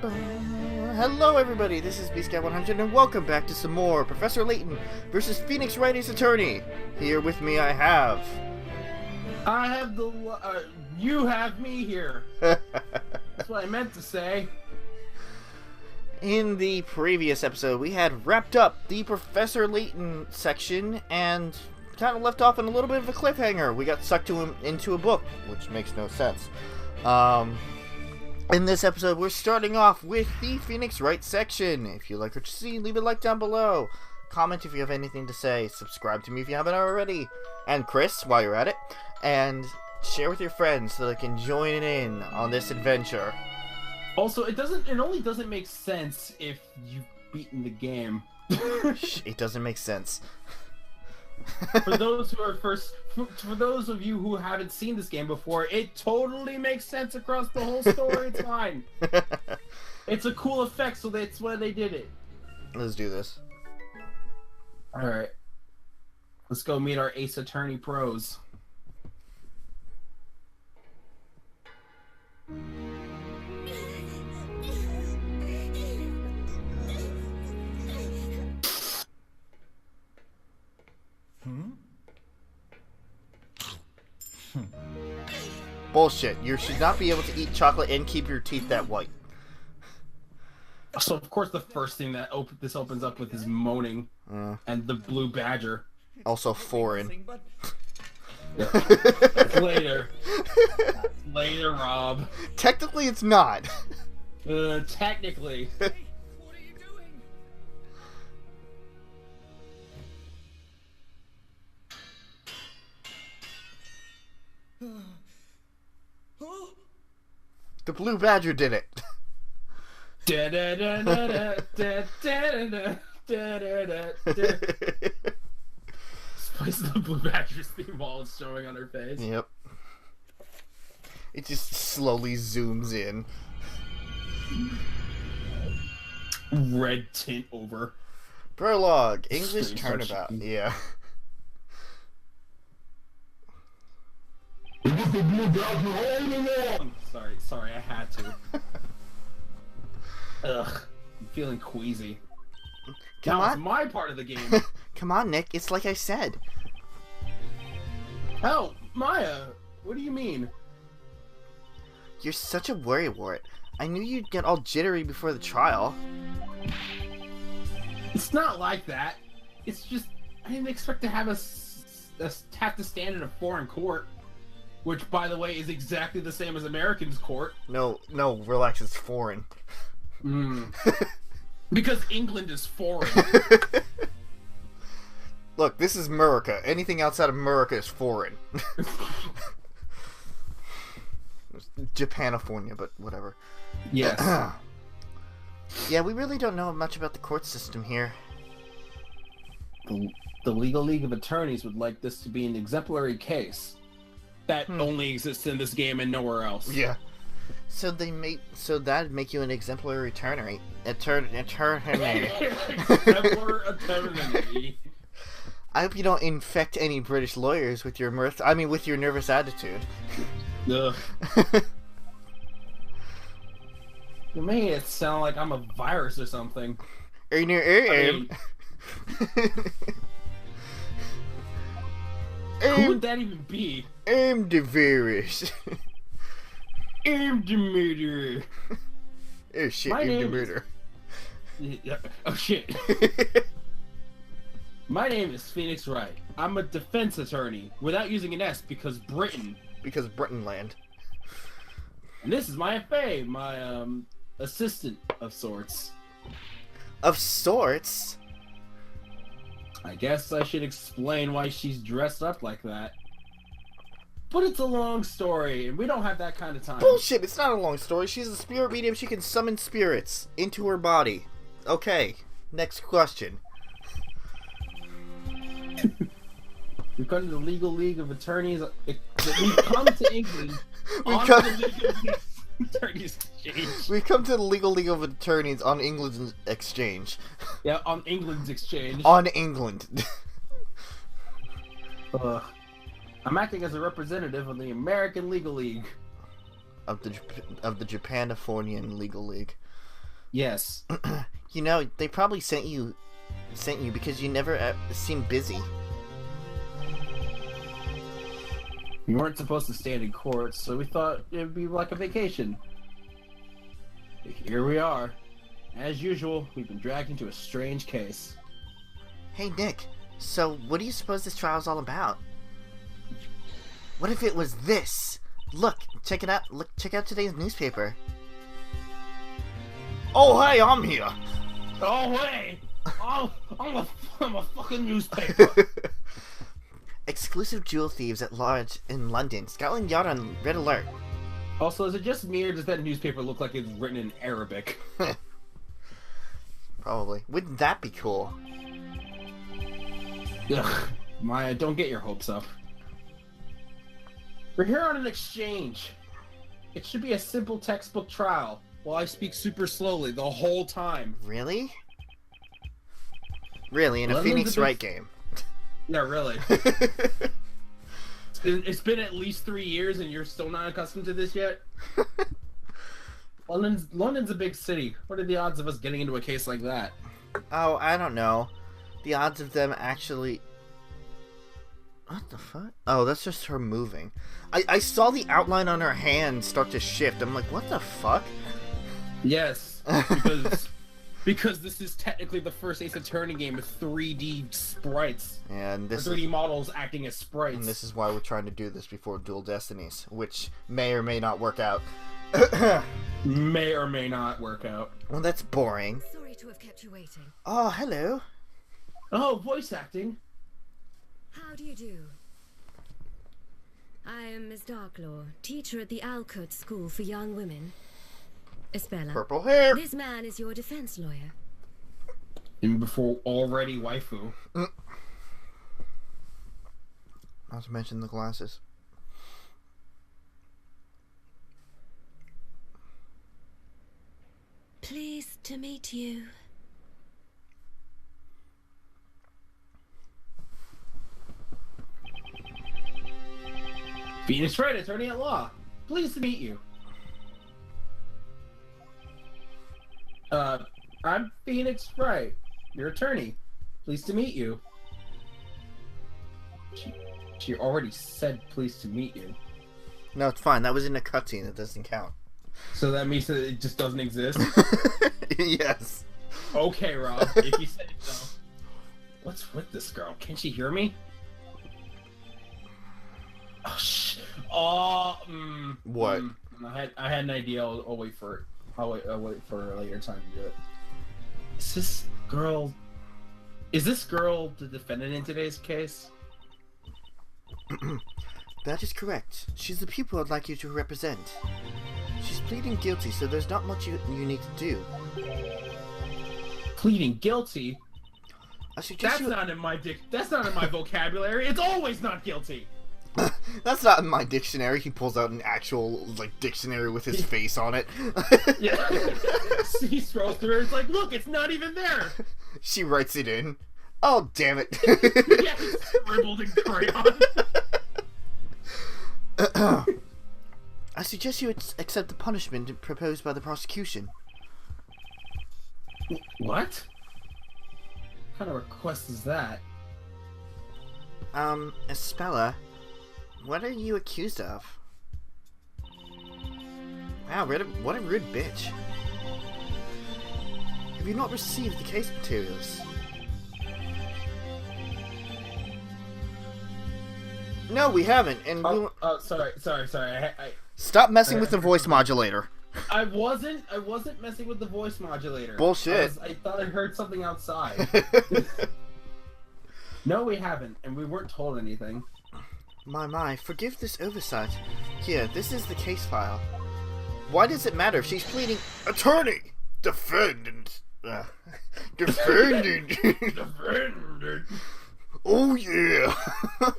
Hello everybody, this is BScat100 and welcome back to some more Professor Layton versus Phoenix Wright Ace Attorney. Here with me I have you have me here. That's what I meant to say. In the previous episode we had wrapped up the Professor Layton section and kind of left off on a little bit of a cliffhanger. We got sucked into a book, which makes no sense. In this episode, we're starting off with the Phoenix Wright section. If you like what you see, leave a like down below. Comment if you have anything to say. Subscribe to me if you haven't already. And Chris, while you're at it. And share with your friends so they can join in on this adventure. Also, it only doesn't make sense if you've beaten the game. It doesn't make sense. For those of you who haven't seen this game before, it totally makes sense across the whole story. It's fine. It's a cool effect, so that's why they did it. Let's do this. Alright. Let's go meet our Ace Attorney pros. Bullshit. You should not be able to eat chocolate and keep your teeth that white. So, of course, the first thing that this opens up with is moaning. And the blue badger. Also foreign. That's later. That's later, Rob. Technically, it's not. Technically. Hey, what are you doing? The blue badger did it. Spice the blue badger's theme while it's showing on her face. Yep. It just slowly zooms in. Red tint over. Prologue. English turnabout. Yeah. Sorry, I had to. Ugh, I'm feeling queasy. Come Now on. it's my part of the game. Come on, Nick. It's like I said. Oh, Maya, what do you mean? You're such a worrywart. I knew you'd get all jittery before the trial. It's not like that. It's just I didn't expect to have have to stand in a foreign court, which, by the way, is exactly the same as American's court. No, relax. It's foreign. Because England is foreign. Look, this is America. Anything outside of America is foreign. Japanifornia, but whatever. Yes. Yeah, we really don't know much about the court system here. The Legal League of Attorneys would like this to be an exemplary case that only exists in this game and nowhere else. Yeah. So that'd make you an exemplary attorney. Exemplar attorney. I hope you don't infect any British lawyers with your with your nervous attitude. Ugh. You made it sound like I'm a virus or something. Who would that even be? I'm the virus. I'm the murderer. Oh shit, My I'm the name murderer. Oh shit. My name is Phoenix Wright. I'm a defense attorney without using an S because Britain. Because Britain land. And this is my FA, my assistant of sorts. Of sorts? I guess I should explain why she's dressed up like that. But it's a long story, and we don't have that kind of time. Bullshit, it's not a long story. She's a spirit medium. She can summon spirits into her body. Okay, next question. We come to the Legal League of Attorneys. We come to England on the Legal League of Attorneys Exchange. We come to the Legal League of Attorneys on England's exchange. Yeah, on England's exchange. On England. I'm acting as a representative of the American Legal League. Of the Japanifornian Legal League. Yes. You know, they probably sent you because you never seem busy. We weren't supposed to stand in court, so we thought it'd be like a vacation. But here we are. As usual, we've been dragged into a strange case. Hey, Nick. So, what do you suppose this trial's all about? What if it was this? Look, check it out. Look, check out today's newspaper. Oh, hey, I'm here. Oh, hey! I'm a fucking newspaper. Exclusive jewel thieves at large in London. Scotland Yard on red alert. Also, is it just me, or does that newspaper look like it's written in Arabic? Probably. Wouldn't that be cool? Ugh, Maya, don't get your hopes up. We're here on an exchange. It should be a simple textbook trial, while I speak super slowly the whole time. Really? Really, in a Phoenix Wright game? Yeah, really. It's been at least 3 years and you're still not accustomed to this yet? London's a big city. What are the odds of us getting into a case like that? Oh, I don't know. The odds of them actually... What the fuck? Oh, that's just her moving. I saw the outline on her hand start to shift. I'm like, what the fuck? Yes, because this is technically the first Ace Attorney game with 3D sprites. And this 3D models acting as sprites. And this is why we're trying to do this before Dual Destinies, which may or may not work out. May or may not work out. Well, that's boring. Sorry to have kept you waiting. Oh, hello. Oh, voice acting. How do you do? I am Miss Darklaw, teacher at the Alcott School for Young Women. Espella. Purple hair. This man is your defense lawyer. And before already waifu. Not to mention the glasses. Pleased to meet you. Phoenix Wright, attorney at law. Pleased to meet you. I'm Phoenix Wright, your attorney. Pleased to meet you. She already said pleased to meet you. No, it's fine. That was in a cutscene. It doesn't count. So that means that it just doesn't exist? Yes. Okay, Rob, if you said so. What's with this girl? Can she hear me? Oh, What? I had an idea. I'll wait for it. I'll wait for a later time to do it. Is this girl the defendant in today's case? That is correct. She's the pupil I'd like you to represent. She's pleading guilty, so there's not much you need to do. Pleading guilty? I suggest That's not in my vocabulary. It's always not guilty. That's not in my dictionary. He pulls out an actual dictionary with his face on it. Yeah. He scrolls through it. It's like, look, it's not even there. She writes it in. Oh, damn it. Yeah, it's scribbled in crayon. I suggest you accept the punishment proposed by the prosecution. What? What kind of request is that? Espella, what are you accused of? Wow, what a rude bitch. Have you not received the case materials? No, we haven't, and sorry. Stop messing with the voice modulator. I wasn't messing with the voice modulator. Bullshit. I thought I heard something outside. No, we haven't, and we weren't told anything. My, forgive this oversight. Here, this is the case file. Why does it matter if she's pleading attorney? Defendant. Defendant. Defendant. Oh yeah.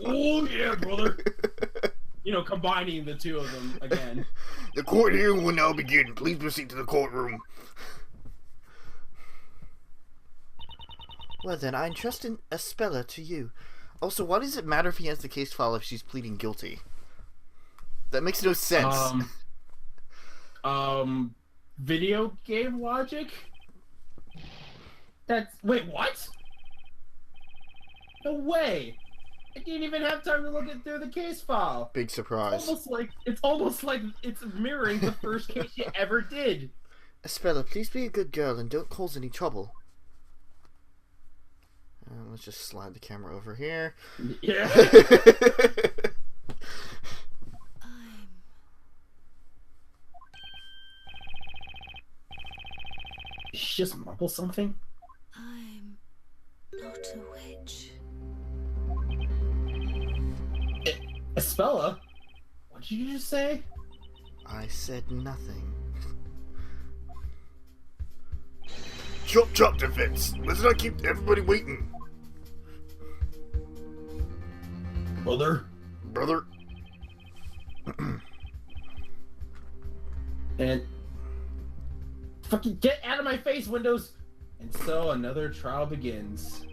Oh yeah, brother. You know, combining the two of them again. The court hearing will now begin. Please proceed to the courtroom. Well then, I entrust Espella to you. Also, why does it matter if he has the case file if she's pleading guilty? That makes no sense. video game logic? Wait, what? No way! I didn't even have time to look through the case file. Big surprise. It's almost like it's mirroring the first case you ever did. Espella, please be a good girl and don't cause any trouble. Let's just slide the camera over here. Yeah. Did she just mumble something? I'm not a witch. Espella? What did you just say? I said nothing. Chop chop defense. Let's not keep everybody waiting. Brother? And fucking get out of my face, Windows! And so another trial begins.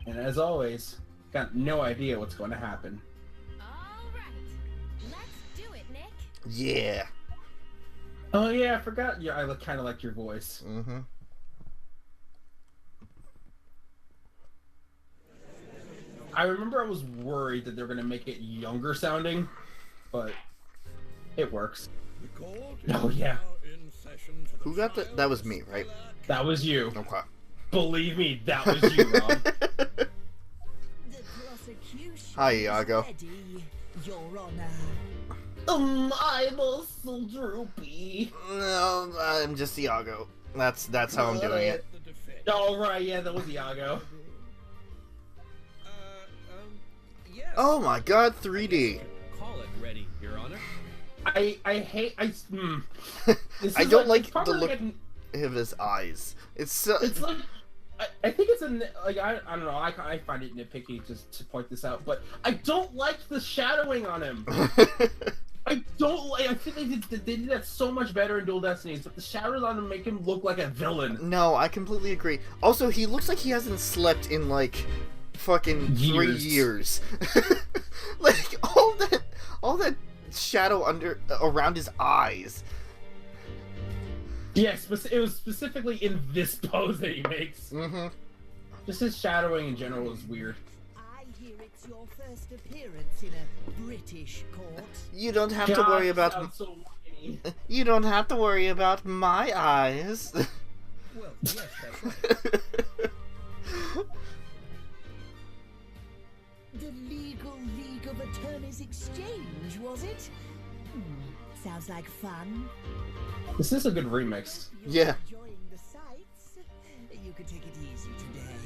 And as always, got no idea what's going to happen. Alright, let's do it, Nick. Yeah. Oh yeah, I forgot. Yeah, I kind of like your voice. Mm-hmm. I remember I was worried that they're going to make it younger sounding, but it works. Oh yeah. Who got the... That was me, right? That was you. Okay. Believe me, that was you, Rob. Hi, Iago. Your Honor. I'm so droopy. No, I'm just Iago. That's how I'm doing it. Oh, right, yeah, that was Iago. Yes. Oh my god, 3D. Call it ready, Your Honor. I hate, This I is don't like it's the probably look like of his eyes. It's so... it's like, I think it's like, I don't know, I find it nitpicky just to point this out, but I don't like the shadowing on him. I don't like, I think they did that so much better in Dual Destinies, but the shadows on him make him look like a villain. No, I completely agree. Also, he looks like he hasn't slept in, like, fucking 3 years. Like, all that shadow around his eyes. Yes, but it was specifically in this pose that he makes. Mm-hmm. Just his shadowing in general is weird. I hear it's your first appearance in a British court. You don't have to worry about... sounds so whiny. You don't have to worry about my eyes. Well, yes, that's right. The Legal League of Attorneys Exchange, was it? Sounds like fun. This is a good remix. You're Yeah. enjoying the sights. You can take it easy today.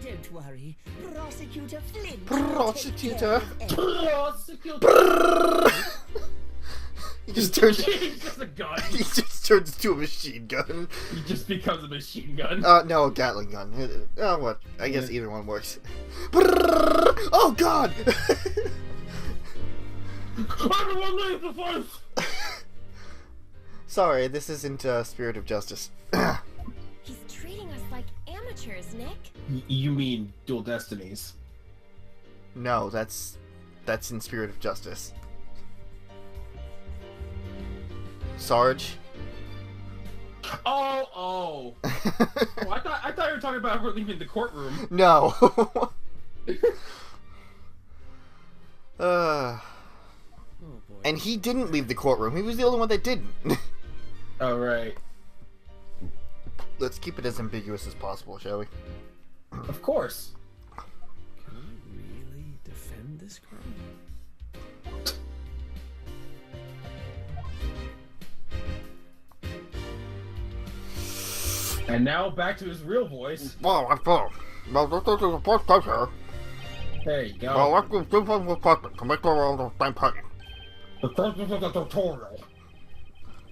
Don't worry. Prosecutor Flint. will take Prosecutor. care of Prosecutor. He just turns... He's just a gun. He just turns into a machine gun. He just becomes a machine gun. No, a Gatling gun. Oh, what? I guess either one works. Oh, God! Everyone leave the place! Sorry, this isn't Spirit of Justice. He's treating us like amateurs, Nick. You mean Dual Destinies? No, that's in Spirit of Justice. Sarge? Oh. Oh, I thought you were talking about her leaving the courtroom. No. Oh boy. And he didn't leave the courtroom. He was the only one that didn't. Oh, right. Let's keep it as ambiguous as possible, shall we? Of course. Can we really defend this girl? And now back to his real voice. Well, I thought. Well, this is the first case here. There you go. Well, let's do different requesting to make sure we're on the same page. The purpose of the tutorial.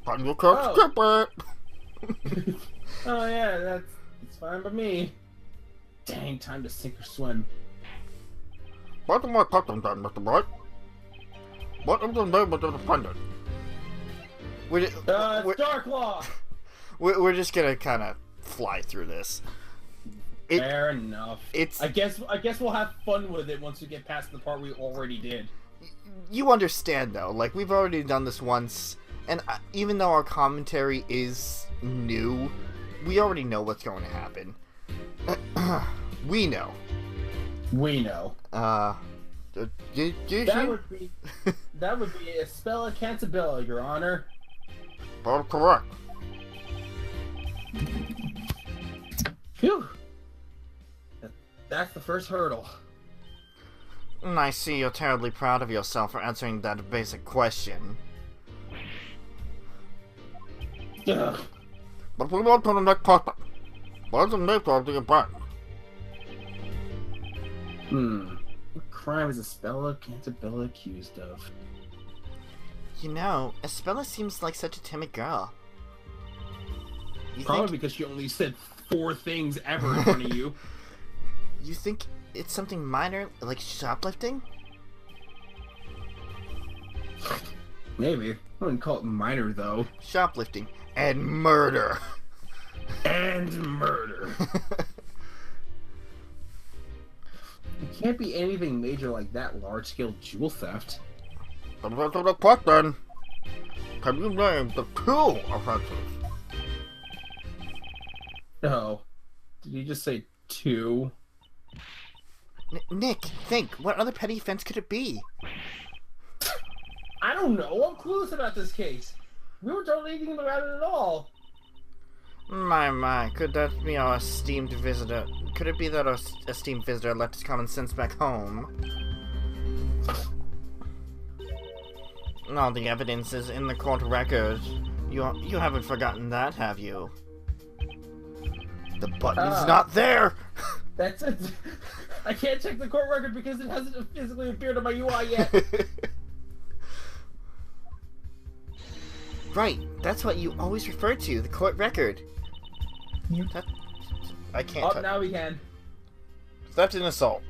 But you can't Oh. skip it. Oh yeah, that's fine by me. Dang, time to sink or swim. What am I custom done, Mr. Wright? What is the name of the defendant? We're Darklaw! we're just gonna kind of fly through this. Fair enough. It's... I guess we'll have fun with it once we get past the part we already did. You understand, though. Like, we've already done this once. And even though our commentary is new, we already know what's going to happen. We know. We know. That would be a spell of Cantabella, Your Honor. Both correct. Phew. That's the first hurdle. I see you're terribly proud of yourself for answering that basic question. Ugh. But we want to the next topic. What's the nature of the event? What crime is a spell of Cantabella accused of? You know, Espella seems like such a timid girl. You Probably think, because she only said 4 things ever in front of you. you think it's something minor, like shoplifting? Maybe. I wouldn't call it minor, though. Shoplifting and murder. And murder. It can't be anything major like that large-scale jewel theft. Come to the question. Can you name the 2 offenses? No. Did you just say 2? Nick, think. What other petty offense could it be? I don't know. I'm clueless about this case. We weren't told anything about it at all. My, could that be our esteemed visitor? Could it be that our esteemed visitor left his common sense back home? All the evidence is in the court record. You haven't forgotten that, have you? The button's not there! That's it. I can't check the court record because it hasn't physically appeared on my UI yet. Right, that's what you always refer to, the court record. I can't touch. Now we can. Theft and assault.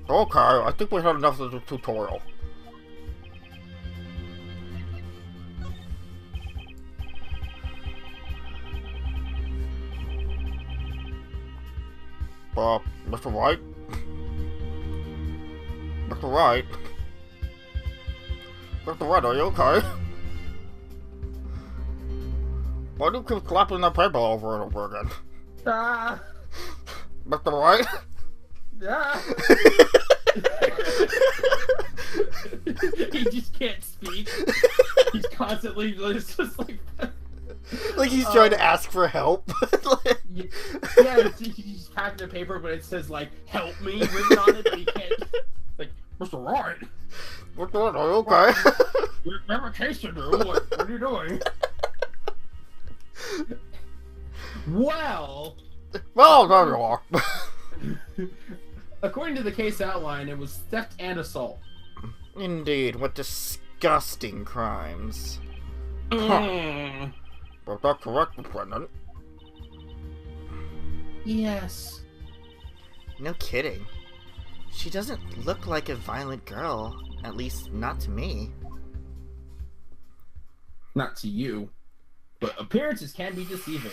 Okay, I think we had enough of the tutorial. Mr. Wright? Mr. Wright? Mr. Wright, are you okay? Why do you keep slapping the paper over and over again? Ah! Mr. Wright? Ah! He just can't speak. He's constantly just like... Like he's trying to ask for help. Yeah, he's packing the paper, but it says like "help me" written on it, but he can't. Like, Mr. Wright, Mr. Wright, are you okay? we have a case to do. What are you doing? Well, there you are. According to the case outline, it was theft and assault. Indeed, what disgusting crimes. Was that correct, Lieutenant? Yes. No kidding. She doesn't look like a violent girl. At least, not to me. Not to you. But appearances can be deceiving.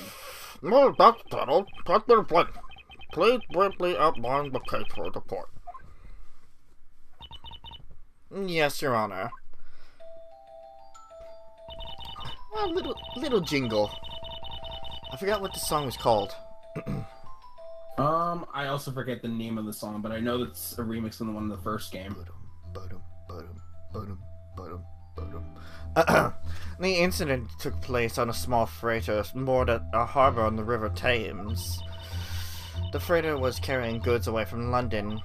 No, that's settled. Captain Flint, please briefly outline the case for the court. Yes, Your Honor. A little jingle. I forgot what the song was called. I also forget the name of the song, but I know that's a remix of the one in the first game. The incident took place on a small freighter moored at a harbor on the River Thames. The freighter was carrying goods away from London.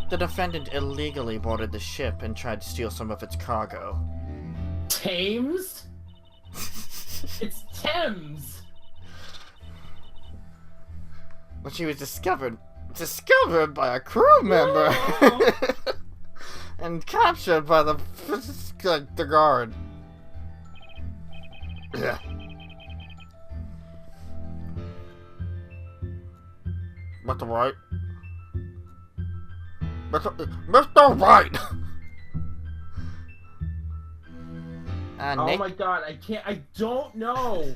The defendant illegally boarded the ship and tried to steal some of its cargo. Thames? It's Thames! But she was discovered by a crew member and captured by the guard. Mr. Wright? Mr. Wright! Oh Nick? my god, I don't know!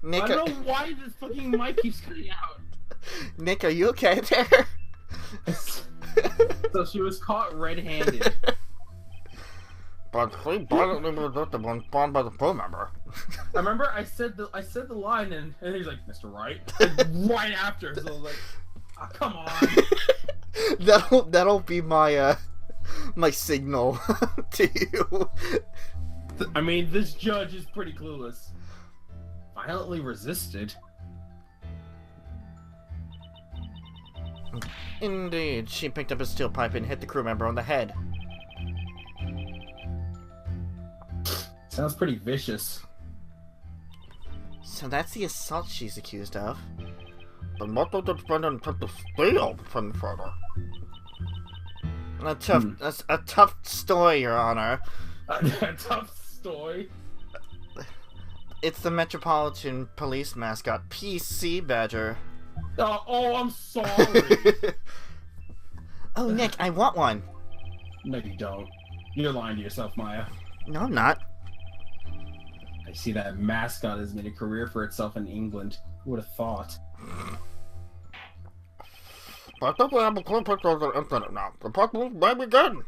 Nick, I don't know why this fucking mic keeps cutting out. Nick, are you okay there? So So she was caught red-handed. But she violently resisted when spawned by the crew member. I remember I said the line and he's like, Mr. Wright, like, right after. So I was like, oh, come on. That'll be my my signal to you. I mean, this judge is pretty clueless. Violently resisted. Indeed, she picked up a steel pipe and hit the crew member on the head. Sounds pretty vicious. So that's the assault she's accused of. But what did the defendant attempt to steal from the photo? A tough story, Your Honor. A tough story? It's the Metropolitan Police mascot, PC Badger. Oh, I'm sorry. Oh, Nick, I want one. No, you don't. You're lying to yourself, Maya. No, I'm not. I see that mascot has made a career for itself in England. Who would have thought? I think we have a clear picture of the incident now. The prosecution may begin.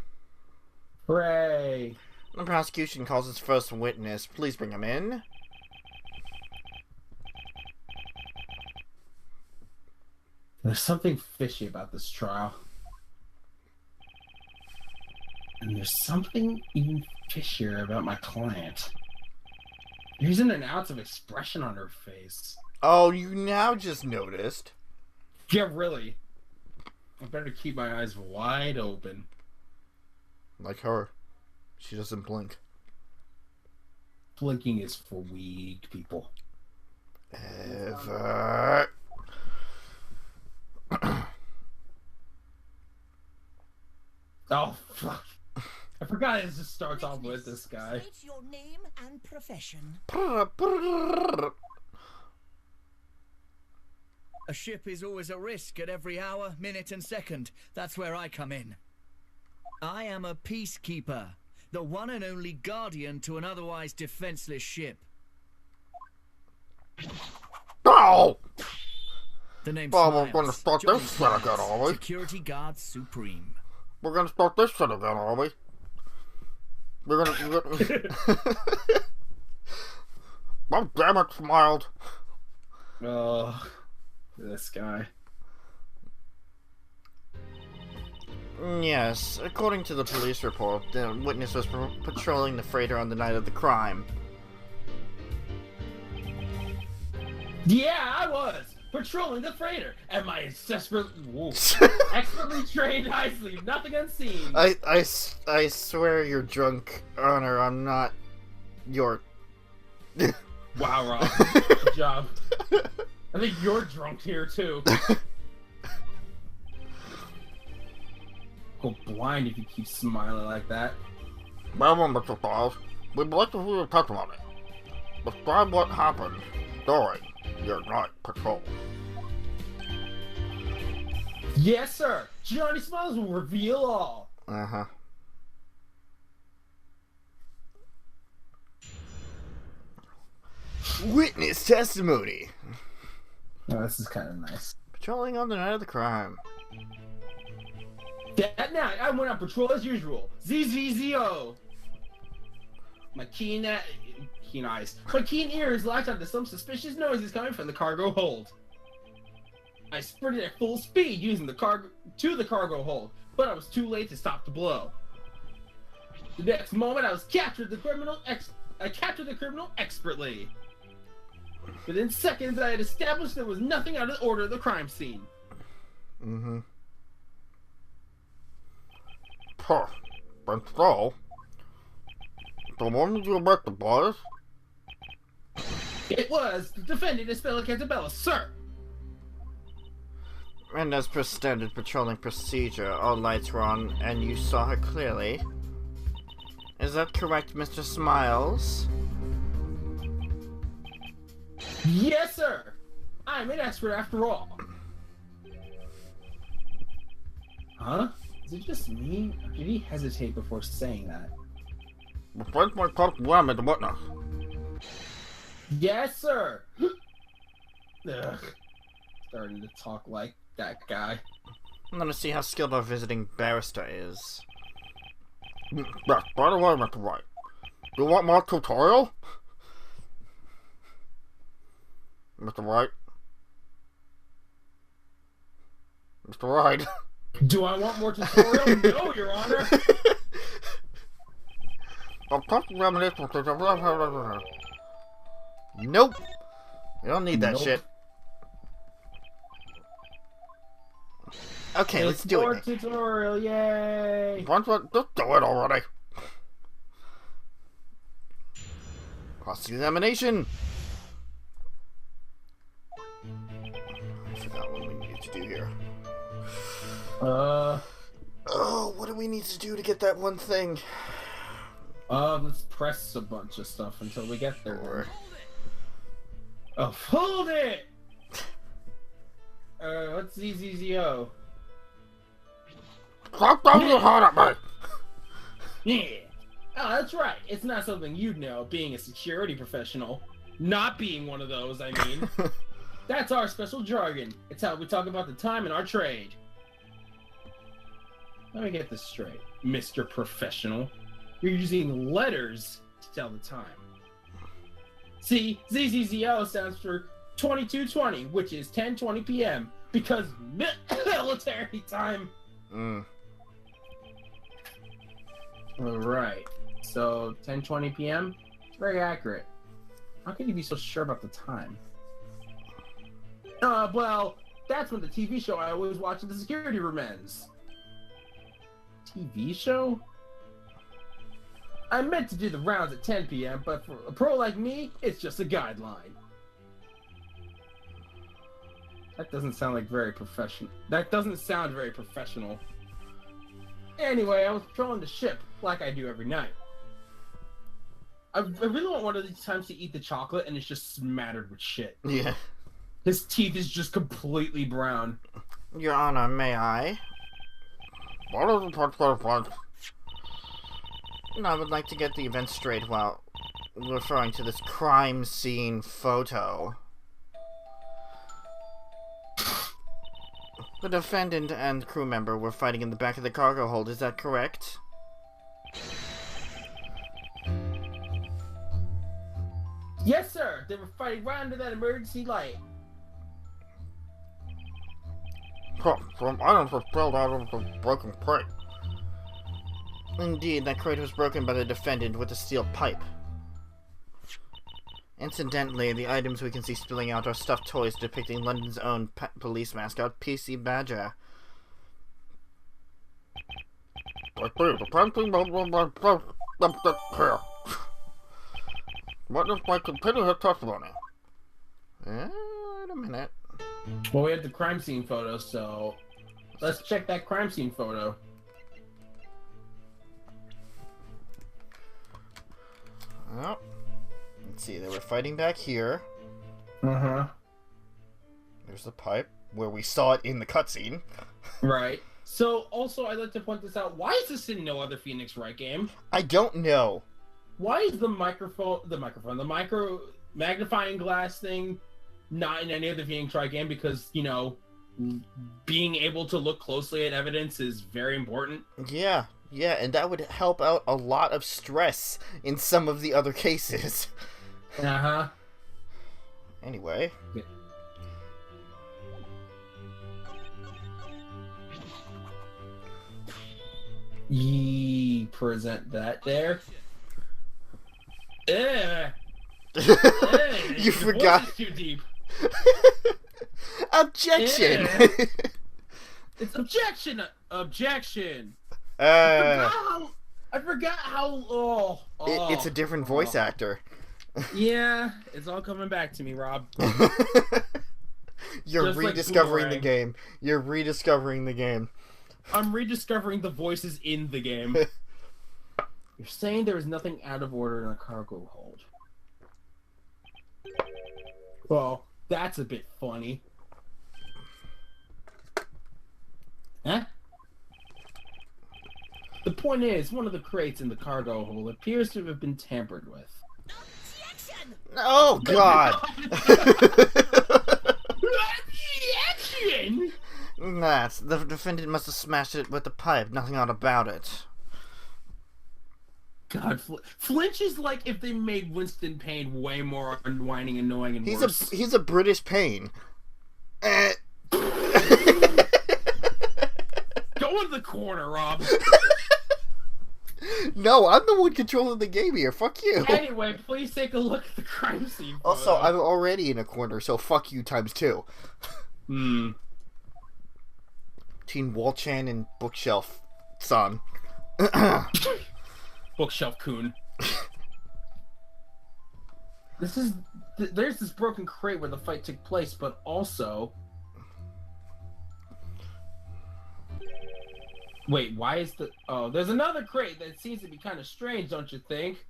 Hooray! The prosecution calls its first witness. Please bring him in. There's something fishy about this trial. And there's something even fishier about my client. There isn't an ounce of expression on her face. Oh, you now just noticed. Yeah, really. I better keep my eyes wide open. Like her. She doesn't blink. Blinking is for weak people. Ever. Oh, fuck. I forgot it just starts off with this guy. State your name and profession. A ship is always a risk at every hour, minute and second. That's where I come in. I am a peacekeeper, the one and only guardian to an otherwise defenseless ship. Oh! The name Well, Smiles. we're gonna start Johnny this shit again, Smiles, are we? Security Guard Supreme. We're gonna start this shit again, are we? We're gonna... Oh, damn it, Smiled. Oh, this guy. Yes, according to the police report, the witness was patrolling the freighter on the night of the crime. Yeah, I was patrolling the freighter, and my expertly trained eye sleeve, nothing unseen. I swear you're drunk, Honor. I'm not your... Wow, Rob. Good job. I think you're drunk here, too. Go blind if you keep smiling like that. Well, Mr. Styles, we'd like to hear your testimony. Describe what happened during your night patrol. Yes, sir. Johnny Smiles will reveal all. Uh-huh. Witness testimony. Oh, this is kind of nice. Patrolling on the night of the crime. That night, I went on patrol as usual. ZZZO. My keen eyes. My keen ears locked onto some suspicious noises coming from the cargo hold. I sprinted at full speed using the cargo hold, but I was too late to stop the blow. The next moment, I captured the criminal expertly. Within seconds, I had established there was nothing out of order at the crime scene. Mm-hmm. Huh. But so, the moment you met the boys? It was the defendant, Isabella Cantabella, sir. And as per standard patrolling procedure, all lights were on and you saw her clearly. Is that correct, Mr. Smiles? Yes, sir. I'm an expert after all. Huh? Is it just me? Or did he hesitate before saying that? The friends might talk to them as a witness. Yes, sir. Ugh. Starting to talk like that guy. I'm gonna see how skilled our visiting barrister is. Yes, by the way, Mr. Wright, you want my tutorial? Mr. Wright? Mr. Wright? Do I want more tutorial? No, Your Honor. Nope. You don't need that shit. Okay, let's do more it. Tutorial, yay! Just do it already. Cross-examination. I forgot what we needed to do here. Oh, what do we need to do to get that one thing? Let's press a bunch of stuff until we get there. Or... Oh, hold it! What's ZZZO? Stop throwing your heart at me! Yeah. Oh, that's right. It's not something you'd know, being a security professional. Not being one of those, I mean. That's our special jargon. It's how we talk about the time in our trade. Let me get this straight, Mr. Professional. You're using letters to tell the time. See, ZZZO stands for 2220, which is 10:20 p.m. because military time. Alright, so 10:20 p.m. Very accurate. How can you be so sure about the time? Well, that's when the TV show I always watch in the security room ends. TV show? I meant to do the rounds at 10 p.m., but for a pro like me, it's just a guideline. That doesn't sound like very professional. That doesn't sound very professional. Anyway, I was patrolling the ship, like I do every night. I really want one of these times to eat the chocolate, and it's just smattered with shit. Yeah. His teeth is just completely brown. Your Honor, may I? What is the part? I would like to get the event straight while referring to this crime scene photo. The defendant and crew member were fighting in the back of the cargo hold, is that correct? Yes, sir! They were fighting right under that emergency light. Some items were spilled out of the broken crate. Indeed, that crate was broken by the defendant with a steel pipe. Incidentally, the items we can see spilling out are stuffed toys depicting London's own police mascot, PC Badger. What is my continuous testimony? Wait a minute. Well, we have the crime scene photo, so let's check that crime scene photo. Well, let's see, they were fighting back here. Uh-huh. There's the pipe, where we saw it in the cutscene. Right. So, also, I'd like to point this out. Why is this in no other Phoenix Wright game? I don't know. Why is the micro magnifying glass thing not in any other Phoenix Wright game? Because, you know, being able to look closely at evidence is very important. Yeah, and that would help out a lot of stress in some of the other cases. Uh-huh. Anyway. Yeah. Ye present that there. You forgot. Voice is too deep. Objection. It's objection. Objection. I forgot how. It's a different voice actor. Yeah, it's all coming back to me, Rob. You're Just like rediscovering the Boomerang. game. You're rediscovering the game. I'm rediscovering the voices in the game. You're saying there is nothing out of order in a cargo hold. Well, that's a bit funny. Huh? The point is, one of the crates in the cargo hold appears to have been tampered with. Oh God! Objection! The defendant must have smashed it with the pipe. Nothing odd about it. God, Flinch is like if they made Winston Payne way more unwinding, annoying, and worse. He's a British Payne. Go in the corner, Rob. No, I'm the one controlling the game here. Fuck you. Anyway, please take a look at the crime scene. Also, I'm already in a corner, so fuck you times 2. Hmm. Between Walchan and Bookshelf, son. Bookshelf coon. There's this broken crate where the fight took place, but also... Wait, why is the... Oh, there's another crate that seems to be kind of strange, don't you think?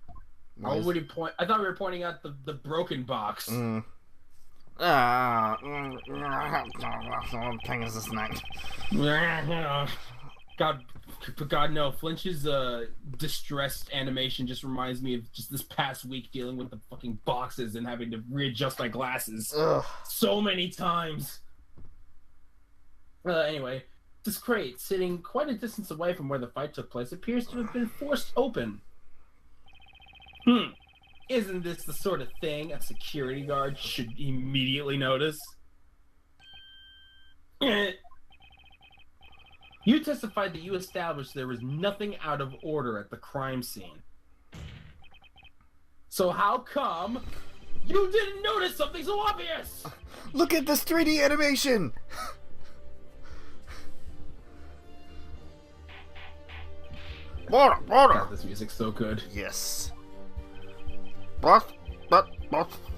I thought we were pointing out the broken box. God, no. Flinch's distressed animation just reminds me of just this past week dealing with the fucking boxes and having to readjust my glasses so many times. Anyway, this crate, sitting quite a distance away from where the fight took place, appears to have been forced open. Isn't this the sort of thing a security guard should immediately notice? You testified that you established there was nothing out of order at the crime scene. So how come you didn't notice something so obvious? Look at this 3D animation! Water! God, this music's so good. Yes. That's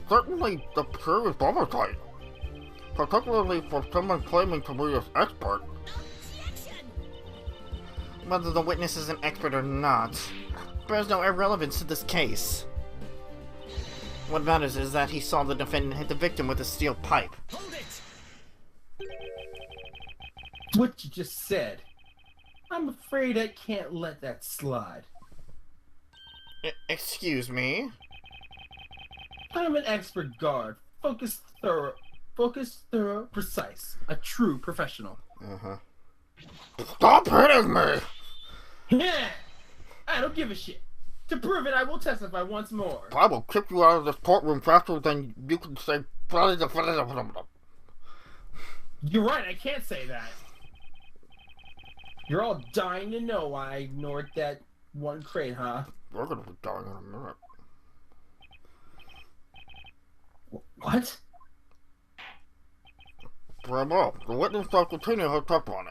certainly the serious oversight. Particularly for someone claiming to be an expert. Whether the witness is an expert or not, bears no irrelevance to this case. What matters is that he saw the defendant hit the victim with a steel pipe. Hold it! What you just said. I'm afraid I can't let that slide. Excuse me? I'm an expert guard. Focused, thorough, precise. A true professional. Stop hitting me! Yeah! I don't give a shit. To prove it, I will testify once more. I will kick you out of this courtroom faster than you can say. You're right, I can't say that. You're all dying to know why I ignored that one crate, huh? We're gonna be dying in a minute. What? Bravo. The witness shall continue her testimony.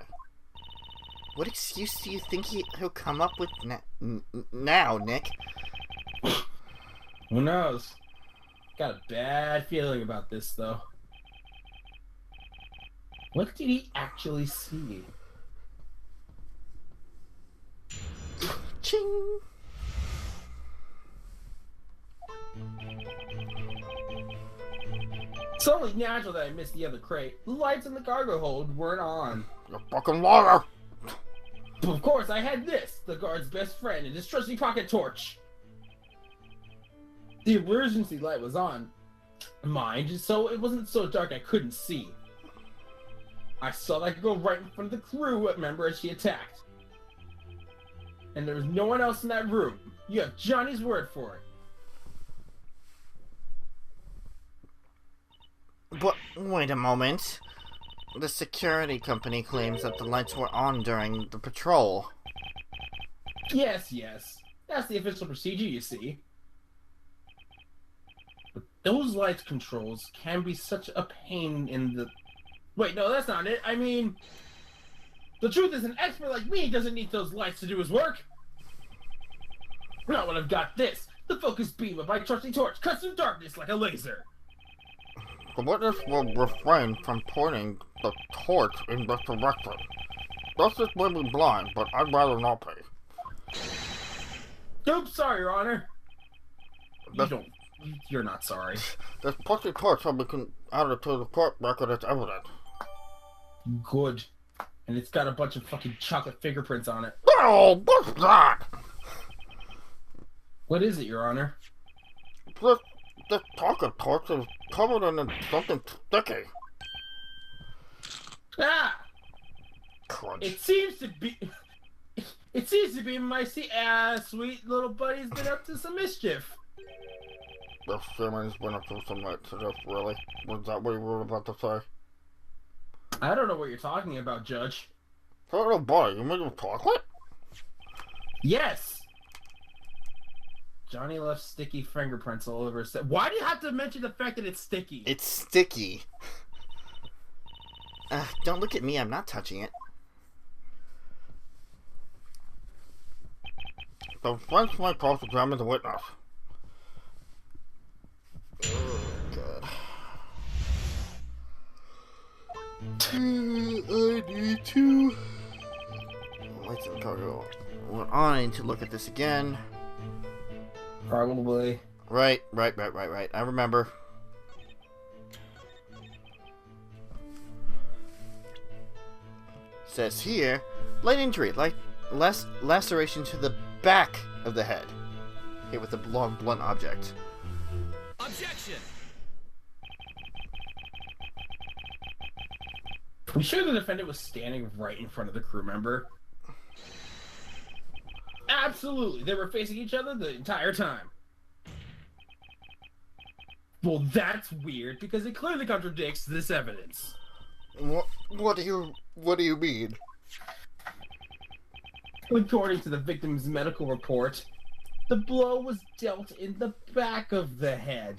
What excuse do you think he'll come up with now, Nick? Who knows? Got a bad feeling about this, though. What did he actually see? Ching! It's only natural that I missed the other crate. The lights in the cargo hold weren't on. You fucking liar! Of course, I had this, the guard's best friend, and his trusty pocket torch. The emergency light was on, mind, so it wasn't so dark I couldn't see. I saw that girl right in front of the crew member as she attacked. And there was no one else in that room. You have Johnny's word for it. But wait a moment. The security company claims that the lights were on during the patrol. Yes. That's the official procedure, you see. But those light controls can be such a pain in the... Wait, no, that's not it. I mean... The truth is, an expert like me doesn't need those lights to do his work. Not when I've got this. The focus beam of my trusty torch cuts through darkness like a laser. The witness will refrain from pointing the torch in this direction. Justice may be blind, but I'd rather not be. Oops, sorry, Your Honor. You're not sorry. This pussy torch shall be added to the court record as evidence. Good. And it's got a bunch of fucking chocolate fingerprints on it. Oh, what's that? What is it, Your Honor? This pocket torch is covered in something sticky. Ah! Crunch. It seems to be. It seems to be my sweet little buddy's been up to some mischief. The Simmons went up to some mischief, really? Was that what you were about to say? I don't know what you're talking about, Judge. Little boy, you made him chocolate? Yes! Johnny left sticky fingerprints all over his... Why do you have to mention the fact that it's sticky? It's sticky. Don't look at me, I'm not touching it. The French might cross-examine the witness. Oh, God. I need to... Lights in the cargo. I need to look at this again. Probably. Right. I remember. Says here, light injury, like laceration to the back of the head. Hit with a long, blunt object. Objection! I'm sure the defendant was standing right in front of the crew member. Absolutely, they were facing each other the entire time. Well, that's weird because it clearly contradicts this evidence. What do you mean? According to the victim's medical report, the blow was dealt in the back of the head.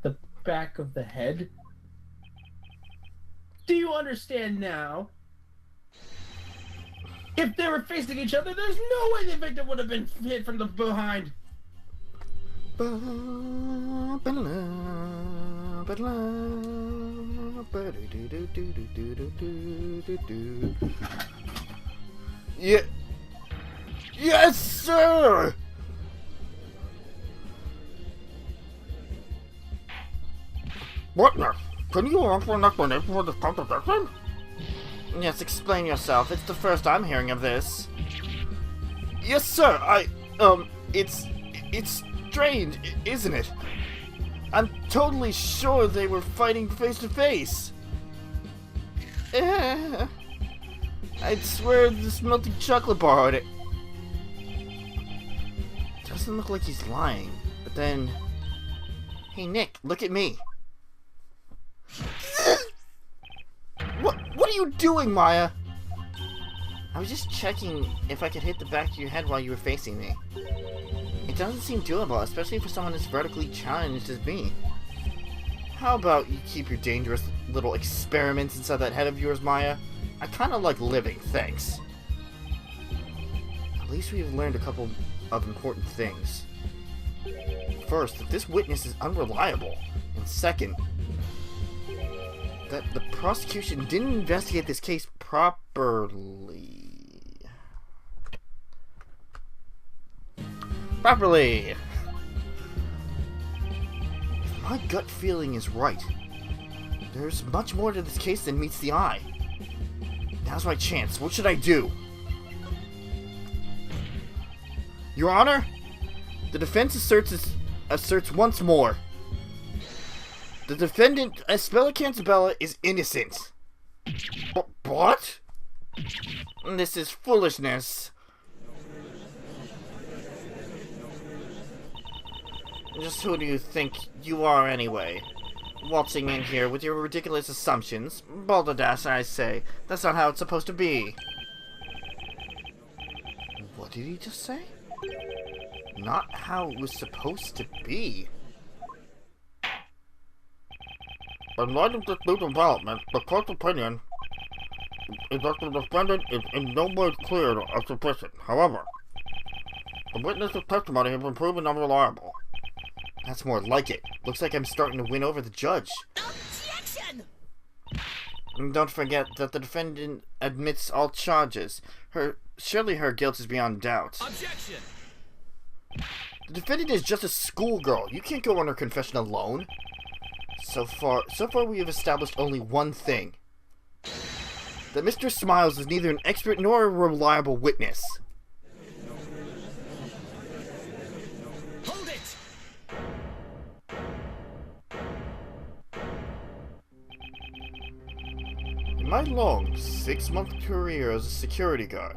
The back of the head? Do you understand now? If they were facing each other, there's no way the victim would have been hit from the behind. Yeah. Yes, sir! Witness, can you offer an explanation for this contradiction? Yes, explain yourself. It's the first I'm hearing of this. Yes, sir. It's strange, isn't it? I'm totally sure they were fighting face to face. I'd swear this melting chocolate bar on it. Doesn't look like he's lying, but then... Hey, Nick, look at me. What are you doing, Maya? I was just checking if I could hit the back of your head while you were facing me. It doesn't seem doable, especially for someone as vertically challenged as me. How about you keep your dangerous little experiments inside that head of yours, Maya? I kinda like living, thanks. At least we've learned a couple of important things. First, that this witness is unreliable. And second, that the prosecution didn't investigate this case properly. If my gut feeling is right, there's much more to this case than meets the eye. Now's my chance. What should I do? Your Honor, the defense asserts once more. The defendant, Espella Cantabella, is innocent. What? This is foolishness. Just who do you think you are, anyway? Waltzing in here with your ridiculous assumptions. Balderdash, I say. That's not how it's supposed to be. What did he just say? Not how it was supposed to be. In light of this new development, the court's opinion is that the defendant is in no way cleared of suspicion. However, the witness's testimony has been proven unreliable. That's more like it. Looks like I'm starting to win over the judge. Objection! And don't forget that the defendant admits all charges. Surely her guilt is beyond doubt. Objection! The defendant is just a schoolgirl. You can't go on her confession alone. So far we have established only one thing. That Mr. Smiles is neither an expert nor a reliable witness. Hold it! long 6-month career as a security guard,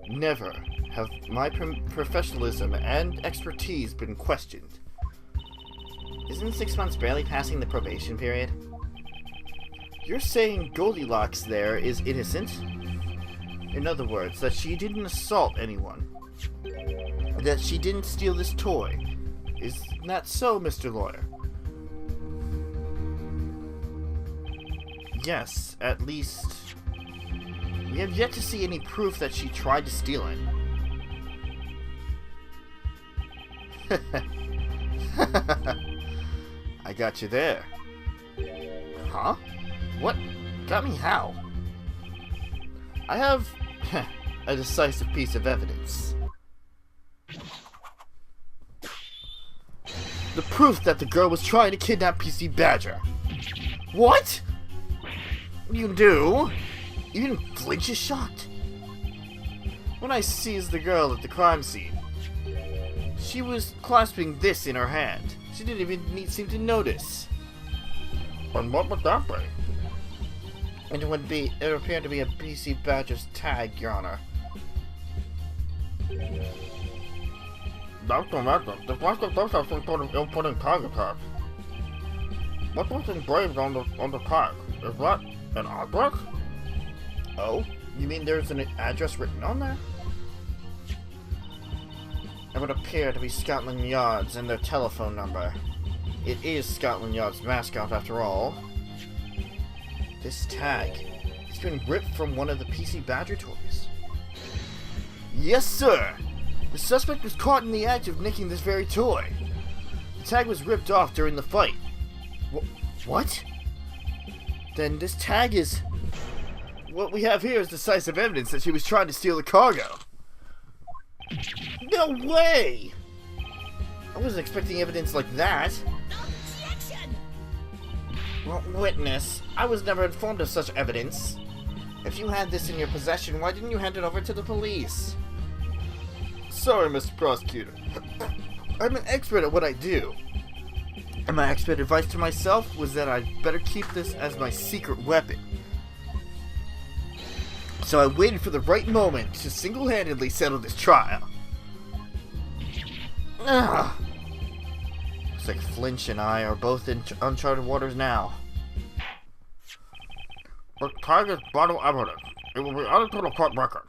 never have my professionalism and expertise been questioned. Isn't 6 months barely passing the probation period? You're saying Goldilocks there is innocent? In other words, that she didn't assault anyone. That she didn't steal this toy. Is that so, Mr. Lawyer? Yes, at least... we have yet to see any proof that she tried to steal it. I got you there. Huh? What? Got me how? I have a decisive piece of evidence. The proof that the girl was trying to kidnap PC Badger. What? You do? Even Flinch is shocked. When I seized the girl at the crime scene, she was clasping this in her hand. She didn't even seem to notice. And what would that be? It would appear to be a PC Badger's tag, Your Honor. That's amazing. The plastic does have some sort of important tag attached. What was engraved on the tag? Is that an address? Oh? You mean there's an address written on there? It would appear to be Scotland Yard's and their telephone number. It is Scotland Yard's mascot after all. This tag, it's been ripped from one of the PC Badger toys. Yes, sir! The suspect was caught in the act of nicking this very toy. The tag was ripped off during the fight. What? Then this tag is... what we have here is decisive evidence that she was trying to steal the cargo. No way! I wasn't expecting evidence like that. Well, witness, I was never informed of such evidence. If you had this in your possession, why didn't you hand it over to the police? Sorry, Mr. Prosecutor. I'm an expert at what I do. And my expert advice to myself was that I'd better keep this as my secret weapon. So I waited for the right moment to single-handedly settle this trial. Ugh. Looks like Flinch and I are both in uncharted waters now. The tag is vital evidence. It will be added to the court record.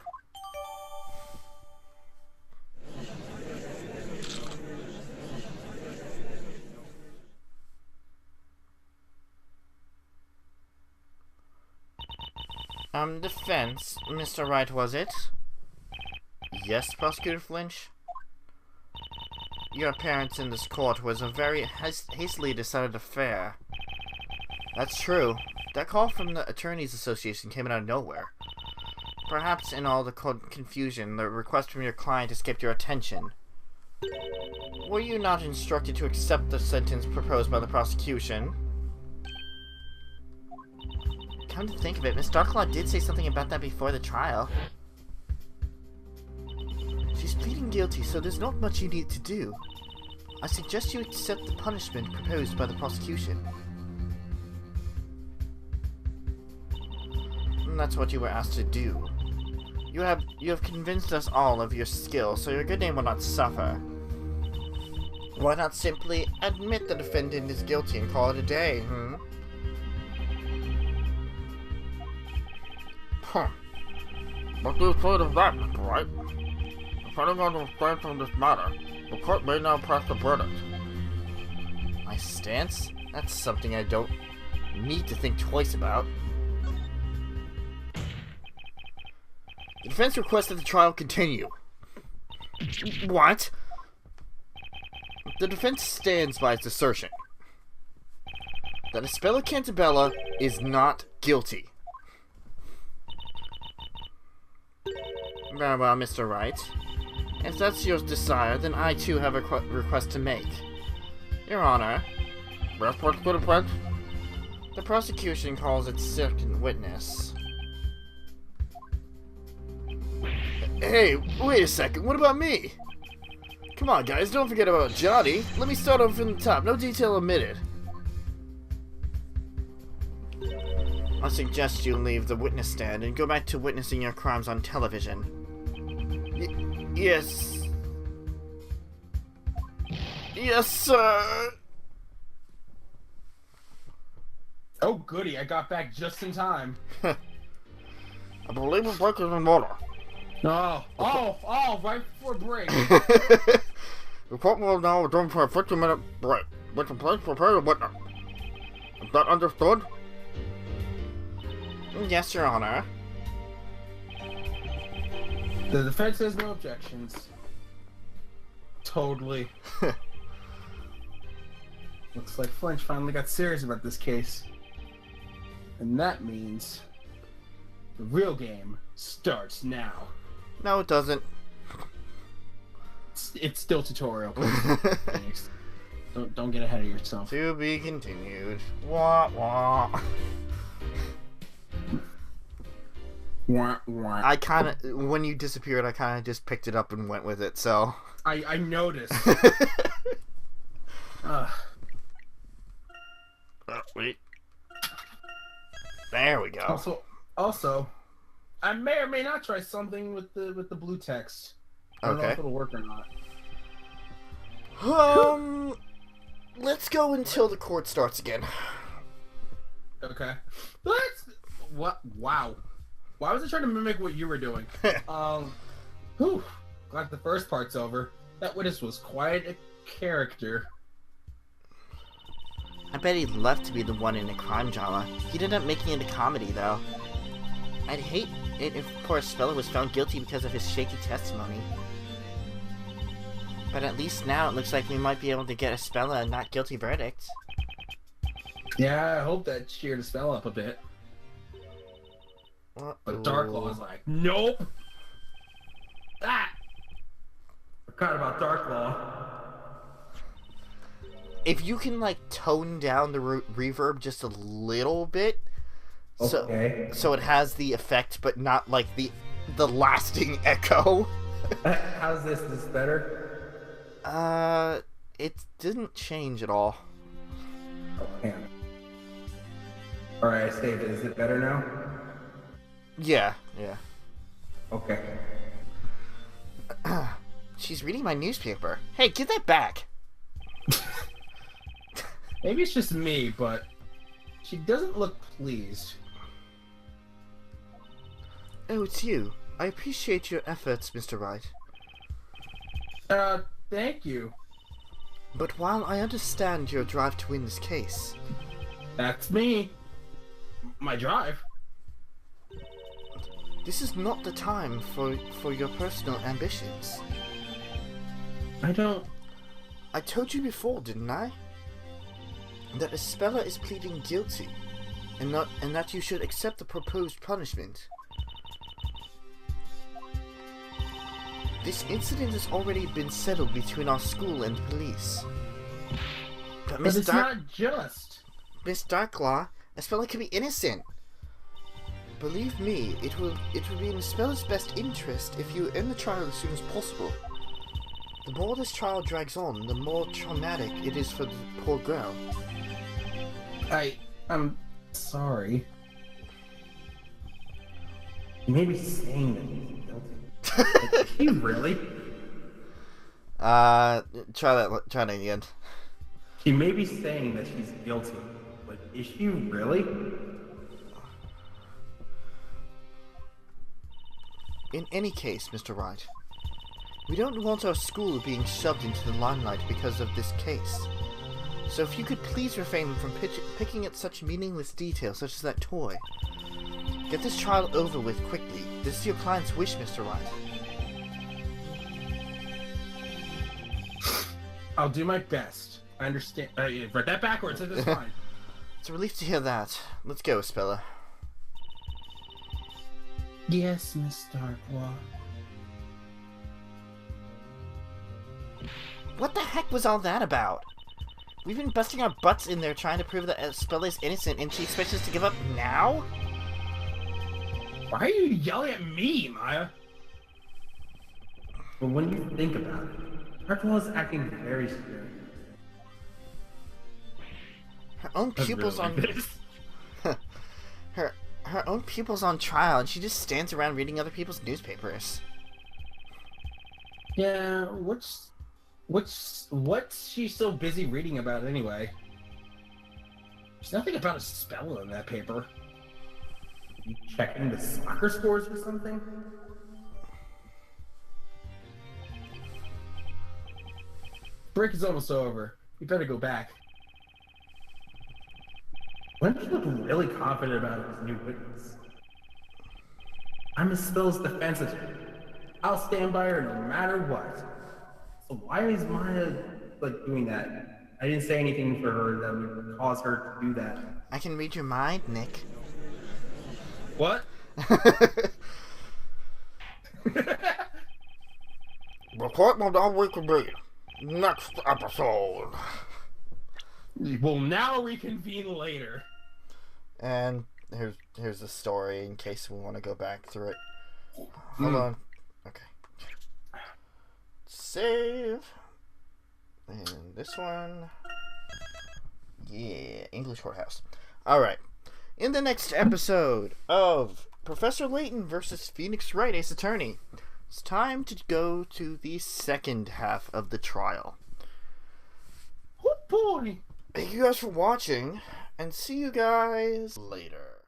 Defense, Mr. Wright, was it? Yes, Prosecutor Flinch? Your appearance in this court was a very hastily decided affair. That's true. That call from the Attorneys Association came out of nowhere. Perhaps in all the confusion, the request from your client escaped your attention. Were you not instructed to accept the sentence proposed by the prosecution? Come to think of it, Miss Darklaw did say something about that before the trial. She's pleading guilty, so there's not much you need to do. I suggest you accept the punishment proposed by the prosecution. And that's what you were asked to do. You have convinced us all of your skill, so your good name will not suffer. Why not simply admit the defendant is guilty and call it a day, hmm? Huh. What do you say to that, Mr. Wright? Depending on your stance on this matter, the court may now pass the verdict. My stance? That's something I don't need to think twice about. The defense requests that the trial continue. What? The defense stands by its assertion that Espella Cantabella is not guilty. Very well, Mr. Wright. If that's your desire, then I too have a request to make. Your Honor, the prosecution calls its second witness. Hey, wait a second, what about me? Come on, guys, don't forget about Johnny. Let me start over from the top, no detail omitted. I suggest you leave the witness stand and go back to witnessing your crimes on television. Yes. Yes, sir. Oh, goody, I got back just in time. I believe we're breaking the water. Oh, right before break. The court will now adjourn for a 15-minute break. With the place prepare the witness. Is that understood? Yes, Your Honor. The defense has no objections. Totally. Looks like Flinch finally got serious about this case. And that means the real game starts now. No, it doesn't. It's still tutorial. Thanks. Don't get ahead of yourself. To be continued. Wah wah. Wah, wah. I kinda, when you disappeared, I kinda just picked it up and went with it, so. I noticed. Wait. There we go. Also, I may or may not try something with the blue text. I don't know if it'll work or not. Let's go until the court starts again. Okay. Wow. Why was I trying to mimic what you were doing? Whew. Glad the first part's over. That witness was quite a character. I bet he'd love to be the one in a crime drama. He'd end up making it a comedy, though. I'd hate it if poor Speller was found guilty because of his shaky testimony. But at least now it looks like we might be able to get a Speller a not guilty verdict. Yeah, I hope that cheered the spell up a bit. But Darklaw is like, nope! Ah! Forgot about Darklaw. If you can, like, tone down the reverb just a little bit, Okay. so it has the effect, but not, like, the lasting echo. How's this? Is this better? It didn't change at all. Oh, man. Alright, I saved it. Is it better now? Yeah. Okay. She's reading my newspaper. Hey, give that back! Maybe it's just me, but she doesn't look pleased. Oh, it's you. I appreciate your efforts, Mr. Wright. Thank you. But while I understand your drive to win this case... That's me. My drive. This is not the time for your personal ambitions. I told you before, didn't I? That Speller is pleading guilty, and that you should accept the proposed punishment. This incident has already been settled between our school and police. But it's not just. Miss Darklaw, Speller can be innocent. Believe me, it will be in Speller's best interest if you end the trial as soon as possible. The more this trial drags on, the more traumatic it is for the poor girl. I'm sorry. You may be saying that he's guilty. Is he really? Try that again. She may be saying that she's guilty, but is she really? In any case, Mr. Wright, we don't want our school being shoved into the limelight because of this case. So if you could please refrain from picking at such meaningless details such as that toy. Get this trial over with quickly. This is your client's wish, Mr. Wright. I'll do my best. I understand. Read that backwards. That's fine. It's a relief to hear that. Let's go, Speller. Yes, Miss Darklaw. What the heck was all that about? We've been busting our butts in there trying to prove that Speller is innocent, and she expects us to give up now? Why are you yelling at me, Maya? But when you think about it, Darklaw is acting very scary. Her own pupils on... Her own pupil's on trial, and she just stands around reading other people's newspapers. Yeah, what's she so busy reading about anyway? There's nothing about a spell in that paper. You checking the soccer scores or something? Break is almost over. You better go back. When did you look really confident about his new witness? I'm Miss Spill's defense attorney. I'll stand by her no matter what. So why is Maya, doing that? I didn't say anything for her that would cause her to do that. I can read your mind, Nick. What? Report will not reconvene. Next episode. We'll now reconvene later. And here's the story in case we want to go back through it. Hold on. Okay. Save. And this one. Yeah, English Courthouse. Alright. In the next episode of Professor Layton versus Phoenix Wright, Ace Attorney, it's time to go to the second half of the trial. Oh boy! Thank you guys for watching, and see you guys later.